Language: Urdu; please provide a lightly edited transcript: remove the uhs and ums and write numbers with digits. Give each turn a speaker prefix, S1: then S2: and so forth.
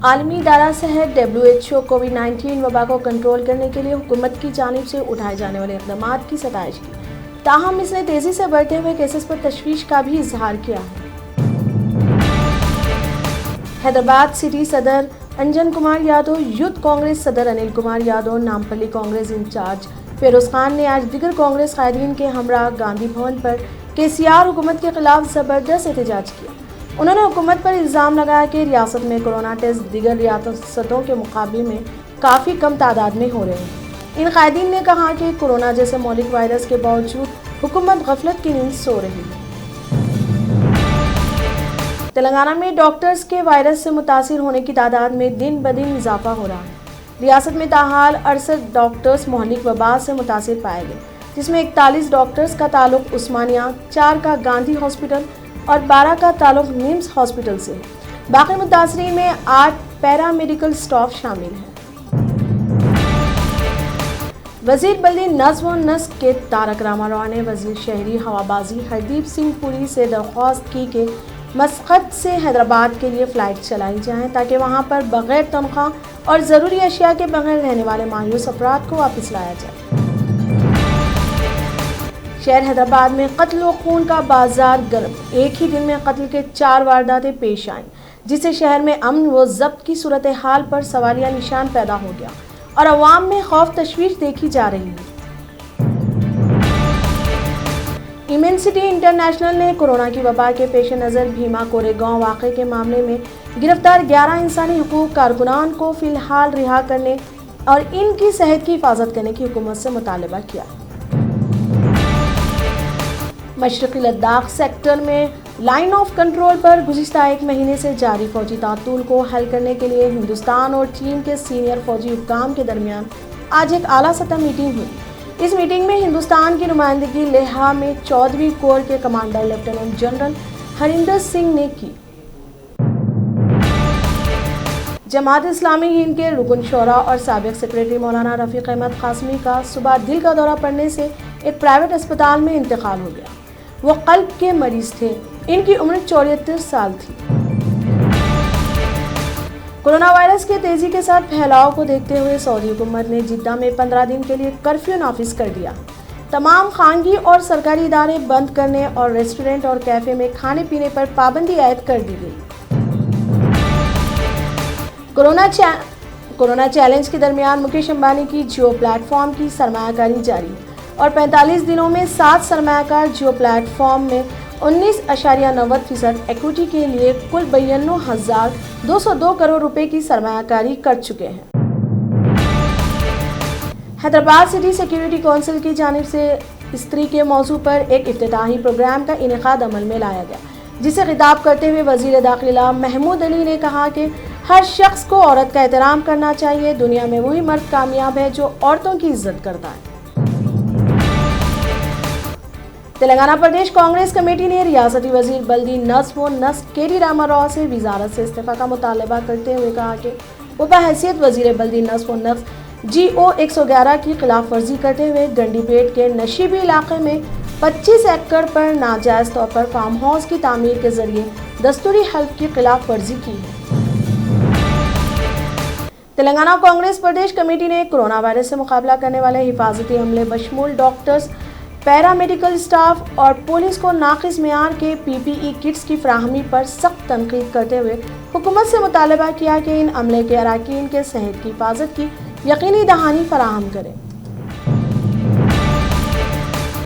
S1: عالمی ادارہ صحت WHO کووڈ-19 وبا کو کنٹرول کرنے کے لیے حکومت کی جانب سے اٹھائے جانے والے اقدامات کی ستائش کی، تاہم اس نے تیزی سے بڑھتے ہوئے کیسز پر تشویش کا بھی اظہار کیا ہے۔ حیدرآباد سٹی صدر انجن کمار یادو، یوتھ کانگریس صدر انل کمار یادو، نامپلی کانگریس انچارج فیروز خان نے آج دیگر کانگریس قائدین کے ہمراہ گاندھی بھون پر KCR حکومت کے خلاف زبردست احتجاج کیا۔ انہوں نے حکومت پر الزام لگایا کہ ریاست میں کورونا ٹیسٹ دیگر ریاستوں کے مقابلے میں کافی کم تعداد میں ہو رہے ہیں۔ ان قائدین نے کہا کہ کورونا جیسے مہلک وائرس کے باوجود حکومت غفلت کی نیند سو رہی ہے۔ تلنگانہ میں ڈاکٹرز کے وائرس سے متاثر ہونے کی تعداد میں دن بدن اضافہ ہو رہا ہے۔ ریاست میں تاحال 68 ڈاکٹرز مہلک وبا سے متاثر پائے گئے، جس میں 41 ڈاکٹرز کا تعلق عثمانیہ، 4 کا گاندھی ہاسپٹل اور 12 کا تعلق نیمز ہاسپٹل سے ہے۔ باقی متاثرین میں 8 پیرا میڈیکل سٹاف شامل ہیں۔ وزیر بلدی نظم و نسق کے تارک راما راؤ نے وزیر شہری ہوابازی ہردیپ سنگھ پوری سے درخواست کی کہ مسقط سے حیدرآباد کے لیے فلائٹ چلائی جائیں تاکہ وہاں پر بغیر تنخواہ اور ضروری اشیاء کے بغیر رہنے والے مایوس افراد کو واپس لایا جائے۔ شہر حیدرآباد میں قتل و خون کا بازار گرم، ایک ہی دن میں قتل کے 4 وارداتیں پیش آئیں، جس سے شہر میں امن و ضبط کی صورتحال پر سوالیہ نشان پیدا ہو گیا اور عوام میں خوف تشویش دیکھی جا رہی ہے۔ ایمنسٹی انٹرنیشنل نے کورونا کی وبا کے پیش نظر بھیما کوریگاؤں واقعے کے معاملے میں گرفتار 11 انسانی حقوق کارکنان کو فی الحال رہا کرنے اور ان کی صحت کی حفاظت کرنے کی حکومت سے مطالبہ کیا۔ مشرقی لداخ سیکٹر میں لائن آف کنٹرول پر گزشتہ 1 مہینے سے جاری فوجی تعطل کو حل کرنے کے لیے ہندوستان اور چین کے سینئر فوجی حکام کے درمیان آج ایک اعلیٰ سطح میٹنگ ہوئی۔ اس میٹنگ میں ہندوستان کی نمائندگی لیہہ میں 14ویں کور کے commander lieutenant general Harinder Singh نے کی۔ جماعت اسلامی ہند کے رکن شورا اور سابق سیکریٹری مولانا رفیق احمد قاسمی کا صبح دل کا دورہ پڑنے سے ایک پرائیویٹ اسپتال میں انتقال ہو گیا۔ وہ قلب کے مریض تھے، ان کی عمر 74 سال تھی۔ کورونا وائرس کے تیزی کے ساتھ پھیلاؤ کو دیکھتے ہوئے سعودی حکومت نے جدہ میں 15 دن کے لیے کرفیو نافذ کر دیا۔ تمام خانگی اور سرکاری ادارے بند کرنے اور ریسٹورنٹ اور کیفے میں کھانے پینے پر پابندی عائد کر دی گئی۔ کورونا چیلنج کے درمیان مکیش امبانی کی جیو پلیٹ فارم کی سرمایہ کاری جاری ہے اور 45 دنوں میں 7 سرمایہ کار جیو پلیٹ فارم میں 19.90% ایکوٹی کے لیے کل 92,202 کروڑ روپے کی سرمایہ کاری کر چکے ہیں۔ حیدرآباد سٹی سیکیورٹی کونسل کی جانب سے استری کے موضوع پر ایک افتتاحی پروگرام کا انعقاد عمل میں لایا گیا، جسے خطاب کرتے ہوئے وزیر داخلہ محمود علی نے کہا کہ ہر شخص کو عورت کا احترام کرنا چاہیے۔ دنیا میں وہی مرد کامیاب ہے جو عورتوں کی عزت کرتا ہے۔ تلنگانہ پردیش کانگریس کمیٹی نے ریاستی وزیر بلدی نظم و نسق KT راما راؤ سے وزارت سے استعفیٰ کا مطالبہ کرتے ہوئے کہا کہ وہ بحیثیت وزیر بلدی نظم و نسق GO 111 کی خلاف ورزی کرتے ہوئے گنڈی پیٹ کے نشیبی علاقے میں 25 ایکڑ پر ناجائز طور پر فارم ہاؤس کی تعمیر کے ذریعے دستوری حلف کی خلاف ورزی کی ہے۔ تلنگانہ کانگریس پردیش کمیٹی نے کورونا وائرس سے مقابلہ کرنے والے حفاظتی عملے بشمول ڈاکٹرز، پیرا میڈیکل سٹاف اور پولیس کو ناقص معیار کے PPE کٹس کی فراہمی پر سخت تنقید کرتے ہوئے حکومت سے مطالبہ کیا کہ ان عملے کے اراکین کے صحت کی حفاظت کی یقینی دہانی فراہم کرے۔